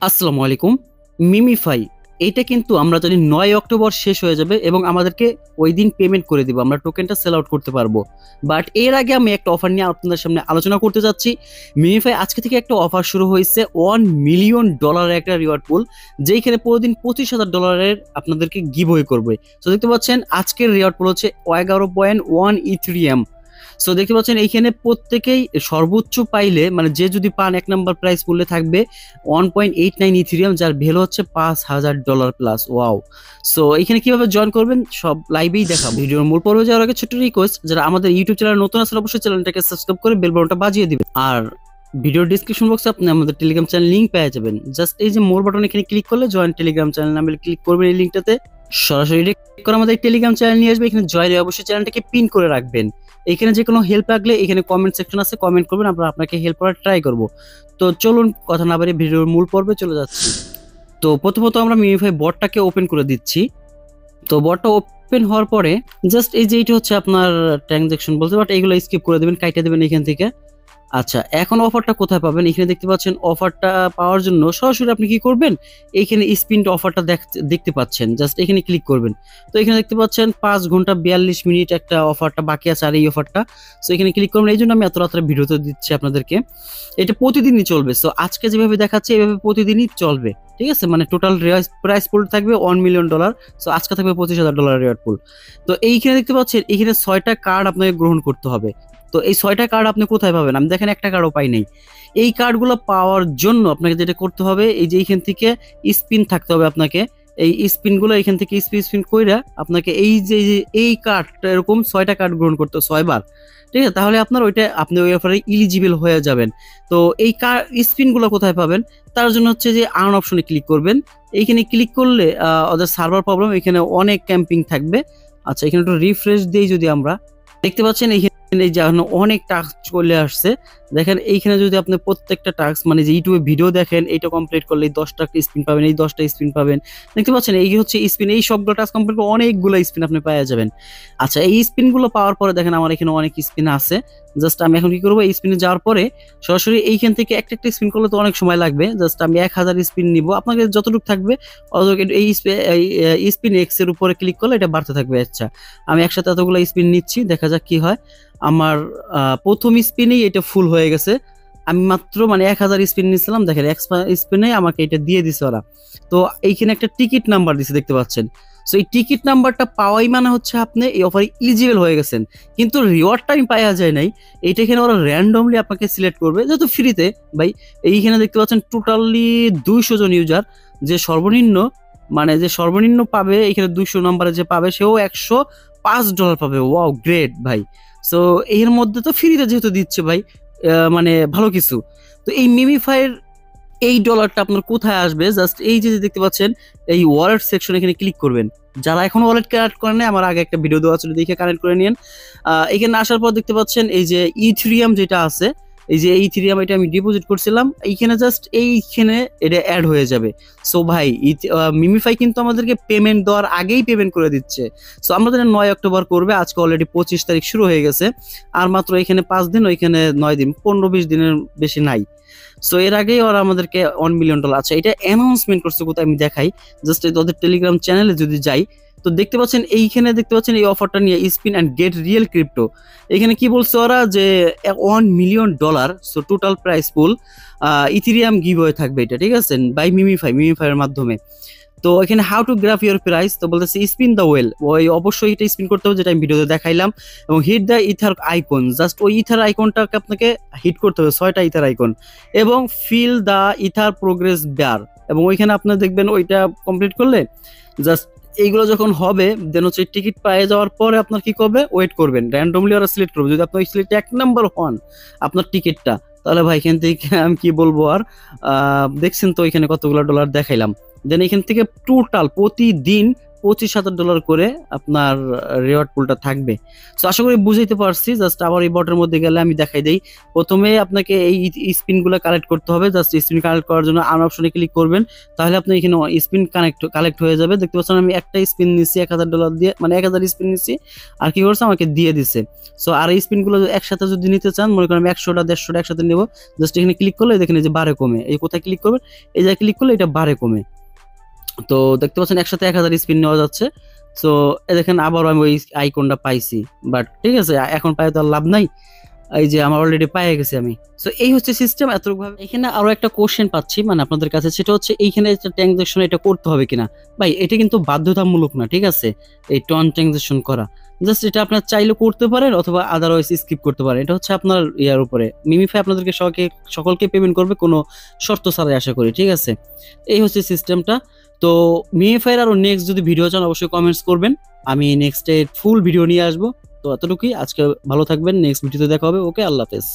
আসসালামু আলাইকুম। মিমিফাই এইটা কিন্তু আমরা জানি ৯ অক্টোবর শেষ হয়ে যাবে এবং আমাদেরকে ওই দিন পেমেন্ট করে দিব। আমরা টোকেনটা সেল আউট করতে পারবো। বাট এর আগে আমি একটা অফার নিয়ে আপনাদের সামনে আলোচনা করতে যাচ্ছি। মিমিফাই আজকে থেকে একটা অফার শুরু হয়েছে $1 মিলিয়ন একটা রিওয়ার্ড পুল, যেইখানে প্রতিদিন $25,000 আপনাদেরকে গিভওয়ে করবে। তো দেখতে পাচ্ছেন আজকের রিওয়ার্ড পুল হচ্ছে 11.1 ইথেরিয়াম। সো দেখতে পাচ্ছেন এইখানে প্রত্যেকেই সর্বোচ্চ পাইলে মানে যে যদি পান ১ নাম্বার প্রাইস পুলে থাকবে 1.89 ইথেরিয়াম, যার ভ্যালু হচ্ছে $5,000 প্লাস। ওয়াও! সো এখানে কিভাবে জয়েন করবেন সব লাইভেই দেখাবো। ভিডিওর মূল পর্বে যাওয়ার আগে ছোট্ট রিকোয়েস্ট, যারা আমাদের ইউটিউব চ্যানেল নতুন আছেন অবশ্যই চ্যানেলটাকে সাবস্ক্রাইব করে বেল বাটনটা বাজিয়ে দিবেন। আর ভিডিওর ডিসক্রিপশন বক্সে আপনি আমাদের টেলিগ্রাম চ্যানেল লিংক পেয়ে যাবেন। জাস্ট এই যে মোর বাটন এখানে ক্লিক করলে জয়েন টেলিগ্রাম চ্যানেল নামে ক্লিক করবেন। এই লিংকটাতে সরাসরি ক্লিক করে আমাদের টেলিগ্রাম চ্যানেল নিয়ে আসবে। এখানে জয়েন অবশ্যই চ্যানেলটাকে পিন করে রাখবেন। এখানে যে কোনো হেল্প লাগলে এখানে কমেন্ট সেকশন আছে, কমেন্ট করবেন, আমরা আপনাকে হেল্প করার ট্রাই করব। তো চলুন কথা না বাড়িয়ে ভিডিওর মূল পর্বে চলে যাচ্ছি। তো প্রথমত আমরা মিমিফাই বটটাকে ওপেন করে দিচ্ছি। তো বটটা ওপেন হওয়ার পরে জাস্ট এই যে এইটা হচ্ছে আপনার ট্রানজাকশন বলতে, বাট এইগুলো স্কিপ করে দেবেন, কাইটা দেবেন এখান থেকে। আচ্ছা, এখন অফারটা কোথায় পাবেন? এখানে দেখতে পাচ্ছেন অফারটা পাওয়ার জন্য সরাসরি আপনি কি করবেন, এইখানে স্পিন অফারটা দেখতে পাচ্ছেন, জাস্ট এখানে ক্লিক করবেন। তো এখানে দেখতে পাচ্ছেন 5 ঘন্টা 42 মিনিট একটা অফারটা বাকি আছে আর এই অফারটা। সো এখানে ক্লিক করবেন। এই জন্য আমি এত রাত্রে ভিডিওতে দিচ্ছি আপনাদেরকে। এটা প্রতিদিনই চলবে। সো আজকে যেভাবে দেখাচ্ছে এভাবে প্রতিদিনই চলবে, ঠিক আছে? মানে টোটাল প্রাইস পুল থাকবে $1 মিলিয়ন। সো আজকে থাকবে $25,000 রিওয়ার্ড পুল। তো এইখানে দেখতে পাচ্ছেন এখানে 6টা কার্ড আপনাকে গ্রহণ করতে হবে। তো এই 6টা কার্ড আপনি কোথায় পাবেন? আমি দেখেন একটা কার্ডও পাই নাই। এই কার্ডগুলো পাওয়ার জন্য আপনাকে যেটা করতে হবে, এই যে এইখান থেকে স্পিন থাকতে হবে আপনাকে। এই স্পিনগুলো এখান থেকে স্পিন কইরা আপনাকে এই যে এই কার্ডটা এরকম 6টা কার্ড গ্রহণ করতে হবে 6 বার। ঠিক আছে? তাহলে আপনার ওইটা আপনি ওই অফারে এলিজিবল হয়ে যাবেন। তো এই স্পিনগুলো কোথায় পাবেন? তার জন্য হচ্ছে যে আর্ন অপশনে ক্লিক করবেন। এইখানে ক্লিক করলে ওদের সার্ভার প্রবলেম, এখানে অনেক ক্যাম্পিং থাকবে। আচ্ছা, এখানে একটু রিফ্রেশ দেই যদি আমরা, দেখতে পাচ্ছেন এইখানে এই যে অনেক টাস্ক চলে আসছে। দেখেন এইখানে যদি আপনি প্রত্যেকটা টাস্ক মানে যে ইউটিউবে ভিডিও দেখেন, এইটা কমপ্লিট করলে 10টা স্পিন পাবেন, এই 10টা স্পিন পাবেন। দেখতে পাচ্ছেন এই হচ্ছে স্পিন, এই সবগুলো টাস্ক কমপ্লিট করে অনেকগুলো স্পিন আপনি পেয়ে যাবেন। আচ্ছা, এই স্পিনগুলো পাওয়ার পরে দেখেন আমার এখানে অনেক স্পিন আছে। জাস্ট আমি এখন কি করবো, এই স্পিনে যাওয়ার পরে সরাসরি এইখান থেকে একটা একটা স্পিন করলে তো অনেক সময় লাগবে। জাস্ট আমি 1000 স্পিন নিব, আপনাকে যতটুকু থাকবে এই স্পিন এক্স এর উপরে ক্লিক করলে এটা বাড়তে থাকবে। আচ্ছা, আমি একসাথে এতগুলো স্পিন নিচ্ছি, দেখা যাক কি হয়। আমার প্রথম স্পিনেই এটা ফুল হয়ে গেছে। আমি মাত্র মানে 1000 স্পিন নিয়েছিলাম, দেখেন স্পিনে আমাকে এটা দিয়ে দিছে ওরা। তো এইখানে একটা টিকিট নাম্বার দিছে, দেখতে পাচ্ছেন। সো এই টিকিট নাম্বারটা পাওয়াই মানে হচ্ছে আপনি এই অফারে এলিজিবল হয়ে গেছেন। কিন্তু রিওয়ার্ডটা আমি পাওয়া যায় নাই। এইটা এখানে ওরা র্যান্ডমলি আপনাকে সিলেক্ট করবে, যেহেতু ফ্রিতে ভাই। এইখানে দেখতে পাচ্ছেন টোটালি 200 জন ইউজার, যে সর্বনিম্ন মানে যে সর্বনিম্ন পাবে এখানে 200 নাম্বারে যে পাবে সেও $105 পাবে। ওয়াও, গ্রেট ভাই। সো এর মধ্যে তো ফ্রিতে যেহেতু দিচ্ছে ভাই, মানে ভালো কিছু। তো এই মিমিফাইয়ের এই ডলারটা আপনার কোথায় আসবে? জাস্ট এই যে দেখতে পাচ্ছেন এই ওয়ালেট সেকশন, এখানে ক্লিক করবেন। যারা এখন ওয়ালেট কানেক্ট করেন নাই, আমার আগে একটা ভিডিও দেওয়া ছিল, দেখে কানেক্ট করে নিন। এখানে আসার পর দেখতে পাচ্ছেন এই যে ইথেরিয়াম যেটা আছে, এই যে ইথেরিয়াম, এটা আমি ডিপোজিট করছিলাম এইখানে, জাস্ট এইখানে এটা অ্যাড হয়ে যাবে। সো ভাই মিমিফাই কিন্তু আমাদেরকে পেমেন্ট দেওয়ার আগেই পেমেন্ট করে দিচ্ছে। সো আমাদের 9 অক্টোবর করবে, আজকে অলরেডি 25 তারিখ শুরু হয়ে গেছে। আর মাত্র এখানে 5 দিন, ওইখানে 9 দিন, 15-20 দিনের বেশি নাই। সো এর আগেই ওরা আমাদেরকে $1 মিলিয়ন। আচ্ছা, এটা অ্যানাউন্সমেন্ট করছে কোথায় আমি দেখাই। জাস্ট ওদের টেলিগ্রাম চ্যানেলে যদি যাই, তো দেখতে পাচ্ছেন এইখানে দেখতে পাচ্ছেন এই অফারটা নিয়ে spin and get real crypto. এখানে কি বলছে ওরা যে $1 million. So total prize pool Ethereum giveaway থাকবে এটা, ঠিক আছে? বাই মিমিফাইয়ের মাধ্যমে। তো এখানে how to grab your prize, তো বলতেছে স্পিন দ্য ওয়েল। ওই অবশ্যই এটা স্পিন করতে হবে, যেটা আমি ভিডিওতে দেখাইলাম। এবং hit the ether icon, just ওই ইথার আইকনটাকে আপনাকে হিট করতে হবে, 6টা ইথার আইকন। এবং fill the ether progress bar, এবং ওইখানে আপনার দেখবেন ওইটা কমপ্লিট করলে জাস্ট এইগুলো যখন হবে, দেন হচ্ছে টিকিট পেয়ে যাওয়ার পরে আপনার কি করবে, ওয়েট করবেন, র্যান্ডমলি ওরা সিলেক্ট করবে। যদি আপনি ওই সিলেক্ট 1 নাম্বার হন আপনার টিকিটটা, তাহলে ভাই এখান থেকে আমি কি বলবো আর। দেখছেন তো এখানে কতগুলো ডলার দেখাইলাম। দেন এখান থেকে টোটাল প্রতিদিন $25,000 করে আপনার রিওয়ার্ড পুলটা থাকবে। সো আশা করি বুঝাইতে পারছি। জাস্ট আবার এই বটের মধ্যে গেলে আমি দেখাই দেই। প্রথমে আপনাকে এই স্পিনগুলো কালেক্ট করতে হবে। জাস্ট স্পিন কালেক্ট করার জন্য আর্ন অপশনে ক্লিক করবেন, তাহলে আপনি এখানে স্পিন কালেক্ট হয়ে যাবে। দেখতে পাচ্ছেন আমি একটা স্পিন নিচ্ছি $1,000 দিয়ে, মানে 1000 স্পিন নিচ্ছি। আর কি করছে, আমাকে দিয়ে দিছে। সো আর এই স্পিনগুলো একসাথে যদি নিতে চান, মনে করেন আমি 100টা 150টা একসাথে নেব, জাস্ট এখানে ক্লিক করলে দেখেন যে বারে কমে। এই কোথায় ক্লিক করবেন, এই জায়গায় ক্লিক করলে এটা বারে কমে। তো দেখতে পাচ্ছেন একসাথে 1000 স্পিন নেওয়া যাচ্ছে। সো দেখেন আবার আমি ওই আইকনটা পাইছি, বাট ঠিক আছে, এখন পাই তো আর লাভ নাই। এই যে আমার অলরেডি পেয়ে গেছি আমি। সো এই হচ্ছে সিস্টেম এতটুকু। এখানে আরো একটা কোশ্চেন পাচ্ছি মানে আপনাদের কাছে, সেটা হচ্ছে এইখানে ট্রানজাকশন এটা করতে হবে কিনা। ভাই এটা কিন্তু বাধ্যতামূলক না, ঠিক আছে, এই ট্রানজাকশন করা। জাস্ট এটা আপনার চাইলে করতে পারেন অথবা আদারওয়াইজ স্কিপ করতে পারেন। এটা হচ্ছে আপনার ইয়ার উপরে। মিমিফাই আপনাদেরকে সকলকে পেমেন্ট করবে কোনো শর্ত ছাড়াই, আশা করি, ঠিক আছে। এই হচ্ছে সিস্টেমটা। তো মিমিফাইয়ের আরো নেক্সট যদি ভিডিও চান অবশ্যই কমেন্টস করবেন, আমি নেক্সট ফুল ভিডিও নিয়ে আসবো। তো এতটুকুই আজকে, ভালো থাকবেন, নেক্সট ভিডিওতে দেখা হবে। ওকে, আল্লাহ হাফেজ।